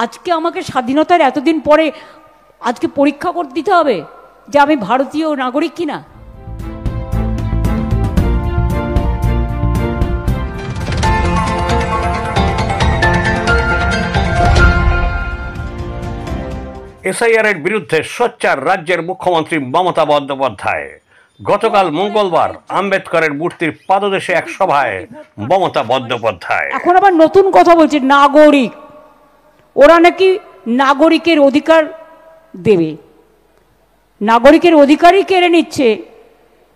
আজকে আমাকে স্বাধীনতার এতদিন পরে আজকে পরীক্ষা করে দিতে হবে যে আমি ভারতীয় নাগরিক কিনা। এসআইআর এর বিরুদ্ধে সোচ্চার রাজ্যের মুখ্যমন্ত্রী মমতা বন্দ্যোপাধ্যায়। গতকাল মঙ্গলবার আম্বেদকরের মূর্তির পাদদেশে এক সভায় মমতা বন্দ্যোপাধ্যায় এখন আবার নতুন কথা বলছে, নাগরিক। ওরা নাকি নাগরিকের অধিকার দেবে, নাগরিকের অধিকারই কেড়ে নিচ্ছে,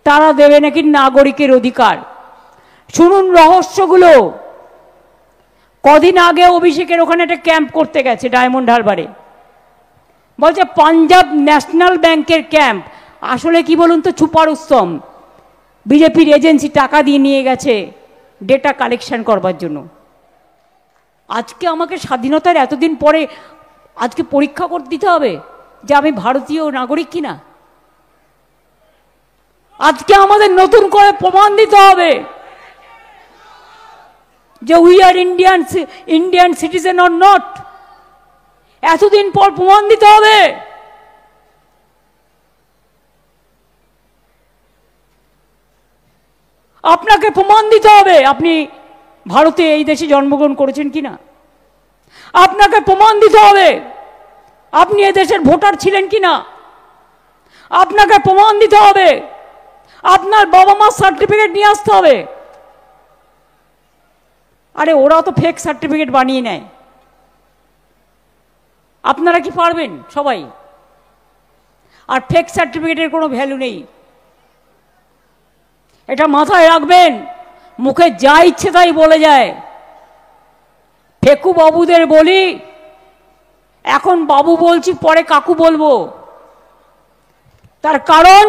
তারা দেবে নাকি নাগরিকের অধিকার। শুনুন রহস্যগুলো। কদিন আগে অভিষেকের ওখানে একটা ক্যাম্প করতে গেছে ডায়মন্ড হারবারে, বলছে পাঞ্জাব ন্যাশনাল ব্যাংকের ক্যাম্প। আসলে কি বলুন তো, ছুপার উৎসব। বিজেপির এজেন্সি টাকা দিয়ে নিয়ে গেছে ডেটা কালেকশন করবার জন্য। আজকে আমাকে স্বাধীনতার এতদিন পরে আজকে পরীক্ষা করে দিতে হবে যে আমি ভারতীয় নাগরিক কিনা। আজকে আমাদের নতুন করে প্রমাণ দিতে হবে যে we are Indian citizen or not. এতদিন পর প্রমাণ দিতে হবে। আপনাকে প্রমাণ দিতে হবে আপনি ভারতে এই দেশে জন্মগ্রহণ করেছেন কিনা। আপনাকে প্রমাণ দিতে হবে আপনি এই দেশের ভোটার ছিলেন কিনা। আপনাকে প্রমাণ দিতে হবে আপনার বাবা মার সার্টিফিকেট নিয়ে আসতে হবে। আরে ওরা তো ফেক সার্টিফিকেট বানিয়ে নেয়, আপনারা কি পারবেন সবাই? আর ফেক সার্টিফিকেটের কোনো ভ্যালু নেই, এটা মাথায় রাখবেন। মুখে যা ইচ্ছে তাই বলে যায়। ফেকু বাবুদের বলি, এখন বাবু বলছি, পরে কাকু বলবো। তার কারণ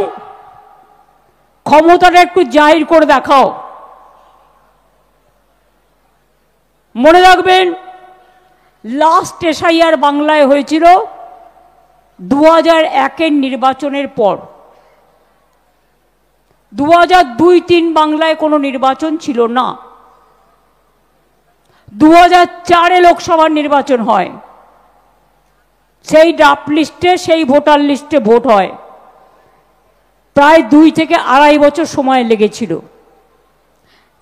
ক্ষমতাটা একটু জাহির করে দেখাও। মনে রাখবেন, লাস্ট এসআইআর বাংলায় হয়েছিল 2001-এর নির্বাচনের পর। 2002-03 বাংলায় কোনো নির্বাচন ছিল না। 2004-এ লোকসভার নির্বাচন হয়, সেই ড্রাফট লিস্টে, সেই ভোটার লিস্টে ভোট হয়। প্রায় 2 থেকে 2.5 বছর সময় লেগেছিল।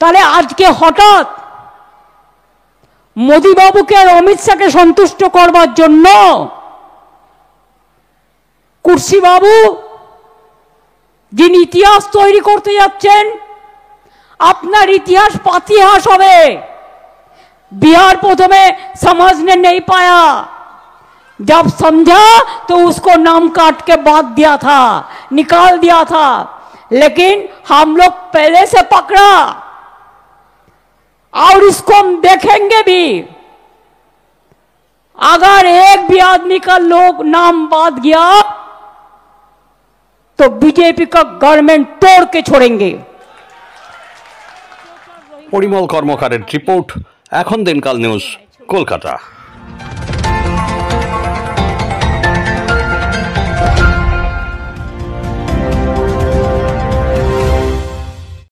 তাহলে আজকে হঠাৎ মোদিবাবুকে আর অমিত শাহকে সন্তুষ্ট করবার জন্য কুর্সি বাবু যিনি ইতিহাস তৈরি করতে যাচ্ছেন, আপনার ইতিহাস পাতিহাস হবে। बिहार प्रथमे समझने नहीं पाया, जब समझा तो उसको नाम काट के बात दिया था, निकाल दिया था। लेकिन हम लोग पहले से पकड़ा और इसको हम देखेंगे भी। अगर एक भी आदमी का लोग नाम बात गया तो बीजेपी का गवर्नमेंट तोड़ के छोड़ेंगे। পরিমল কর্মকারের রিপোর্ট, এখন দিনকাল নিউজ, কলকাতা।